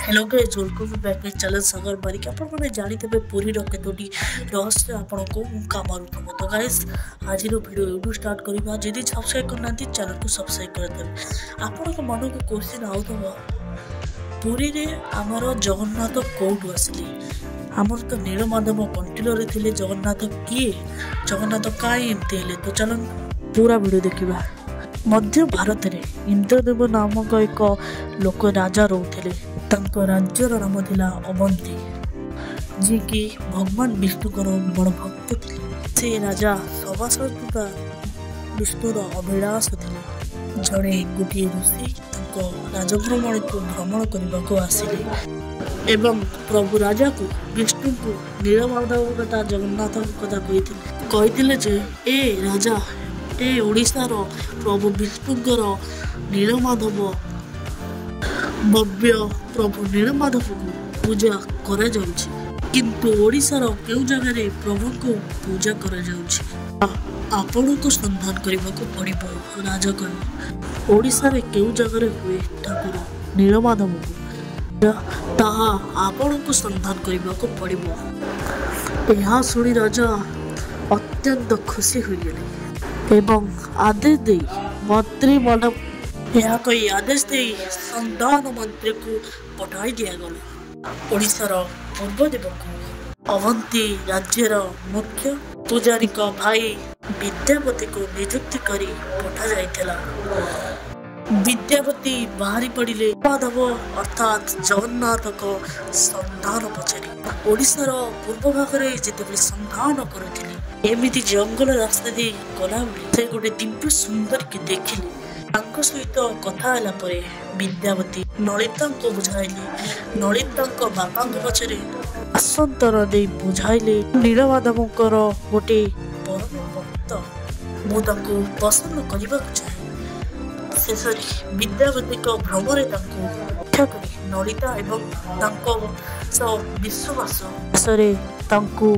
Hello guys welcome back my channel Sagar Barik आपण माने जानिथे पुरी रो केतोटी रहस्य आपण को कामरु थबो तो गाइस आज रो वीडियो यूट्यूब स्टार्ट करबा जदी सब्सक्राइब करनांती चैनल को सब्सक्राइब कर देबे आपण को मन को क्वेश्चन आउथबो पुरी रे हमर जगन्नाथ कोउट आसली हमर तो नीलमाधव कंटिलो रे थिले जगन्नाथ किए जगन्नाथ काई एमते हेले तो चलो पूरा वीडियो देखिबा मध्य भारत रे इंद्रदेव नामक एक लोक राजा रोथले तांको राज्यर नाम थिला अवंती जी कि भगवान विष्णुकर बड़ भक्त थे से राजा सभासदा विष्णुर अभिलाष थे जड़े गोटे ऋषि राजभ्रमण को भ्रमण करने को आसिले एवं प्रभु राजा को विष्णु को नीलमाधव कथा जगन्नाथ कथा कही जे ए राजा ए ओडिशार प्रभु विष्णुकर नीलमाधव भव्य प्रभु नीलमाधव को पूजा करा जाउछि किंतु ओडिशार केउ जगह रे प्रभु को पूजा करा जाउछि आपण को संधान करबा को पड़िबो राजा कह ओडिशा रे केउ जगह रे हुए ठाकुर नीलमाधव को ताहा आपण को संधान करबा को पड़िबो एहा सुनी राजा अत्यंत खुशी होइले एवं आदेश दे मंत्री मन यह कोई आदेश दे संधान मंत्री को पठाई दिया गला ओडिशार पूर्वदेव को अवंती राज्यर मुख्य पुजारी का भाई विद्यापति को नियुक्ति करी पठा जाइथिला विद्यापति बाहरी पड़िले माधव अर्थात जगन्नाथ को संधान पचारि ओडिशार पूर्व भाग रे जेतेबेले संधान करुथिले एमिति जंगल रास्ता दे गला से गोटे दिव्य सुंदर के देखिले तांको सहित कथा होला परे विद्यापति नलिता को बुझाइले नलिता को बापा को पछरे आसंतर दे बुझाइले नीलमाधवकर गोटे परम भक्त मु तांको पसंद करबा चाहे शेषरे विद्यापति को भ्रमरे तांको रक्षा करी नलिता एवं तांको विश्वास शेषरे तांको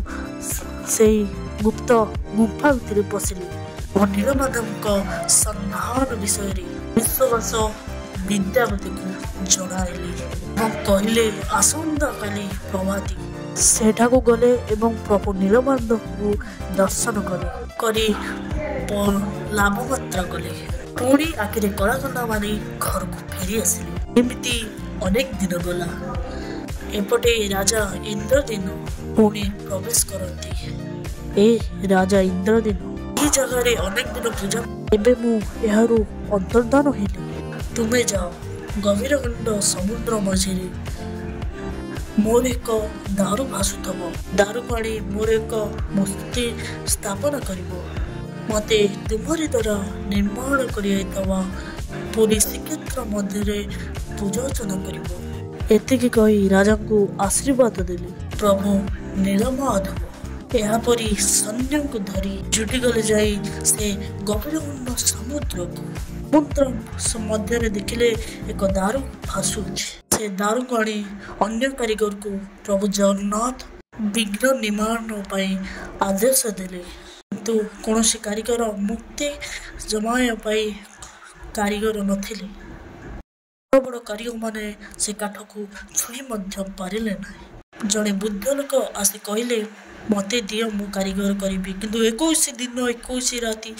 से गुप्त गुफा भितर पशिले और नीलमाधव को संधान विषय विश्वास विद्यापति को जणाइले और कहले आसंता काली प्रभाती सेठा को गले एवं प्रभु नीलमाधव को दर्शन करी लाभ मात्रा कले पुणी आखिरे कलाकंदा माने घर को फेरी आसिले एमिति अनेक दिन गला एपटे राजा इंद्रदेव पुणी प्रवेश करती ए राजा इंद्रदेव ये जगह रे अनेक दिन पूजा एबे मु एहारू अंतर्धान हेली तुमे जाओ गभीर गंड समुद्र मझिरे मोर एक दारू भासुथब दारू पानी मोर एक मूर्ति स्थापना करिवो मते तुमरी द्वारा निर्माण करियतवा पूरी श्रीक्षेत्र मध्य पूजा अर्चना करिवो एतिकी कही राजा को आशीर्वाद देले प्रभु नीलमाधव यापरी सैन्य को धरी जुटी गले जाई से गभीर समुद्र को समुद्र मध्य देखिले एक दारू भासु से दारू को आनी अन्य कारीगर को प्रभु जगन्नाथ विघ्न निवारण पाई आदेश देले किंतु कौन कारीगर मुक्ति जमाया पाई कारीगर नथिले बड़ कारीगर माने से काठ को छुई मध्य पारिले ना जड़े बुद्ध लोक आसी कहले मते दियो मु कारीगर करी किंतु 21 दिन 21 राति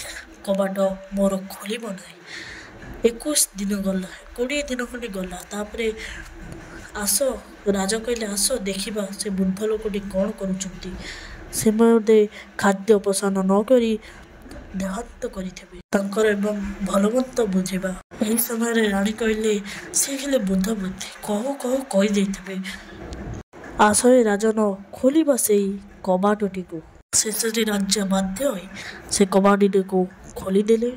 कबाट मोर खोलिब ना 21 दिन गला 20 दिन खंडे गला तापरे आस राजा कहले आस देखिबा से बुद्ध लोकटी कौन करुचंती से मते खाद्य पोषण न करी देहांत करिथेबे तांकर एवं भलवंत बुझेबा एही समय रानी कहले से हेले बुद्ध बुद्धि कही देथिबे आशय राजन खोलिबा सेई कबाटटी को शेषे राज्य बाध्य से कबाटी को खोलीदेले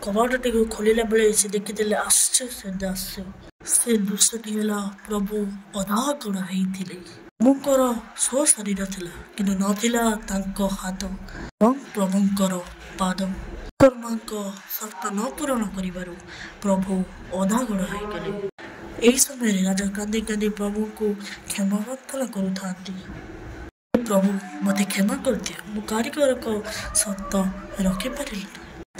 कबाटटी को खोलिला बेले से देखिदेले आश्चर्य से दृश्यटी है प्रभु अधागुण होइथिले प्रभुंकर स्व शरीर थिला किंतु नथिला तांको हाथ एवं प्रभुंकर पाद कर्मांक शर्त न पूरण करिबारु प्रभु अधागुण होइगले एही समय राजा कांदी कांदी प्रभु को क्षमा प्रार्थना करुथांती प्रभु मते क्षमा कर दिया मु कारीगर को सत्य रखिपारे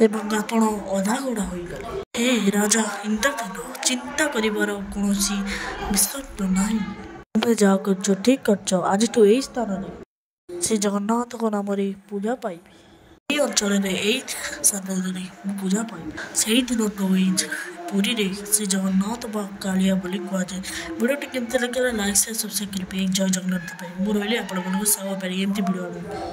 एवं आपण अधागुड़ा हो गले हे राजा इंद्रदेव ଚିନ୍ତା କରିବାର କୌଣସି ବିକଳ୍ପ ନାହିଁ। ତୁମେ ଯାହା କରୁଛ ଠିକ୍ କରୁଛ। ଆଜିଠୁ ଏହି ସ୍ଥାନରେ ଶ୍ରୀ ଜଗନ୍ନାଥଙ୍କ ନାମରେ ପୂଜା ପାଇବି। ଏହି ଅଞ୍ଚଳରେ ଏହି ସ୍ଥାନରେ ମୁଁ ପୂଜା ପାଇବି। ସେହିଦିନଠୁ ଏହି ପୁରୀରେ ଶ୍ରୀ ଜଗନ୍ନାଥ ବା କାଳିଆ ବୋଲି କୁହାଯାଏ। ଭିଡ଼ିଓଟି କେମିତି ଲାଗିଲା ଲାଇକ୍ ସେୟାର ସବସ୍କ୍ରାଇବ୍ କରିବେ। ଜୟ ଜଗନ୍ନାଥ ପାଇଁ ମୁଁ ରହିଲି ଆପଣମାନଙ୍କୁ ସାଙ୍ଗ ପାରି ଏମିତି ଭିଡ଼ିଓ ଆଣିବି।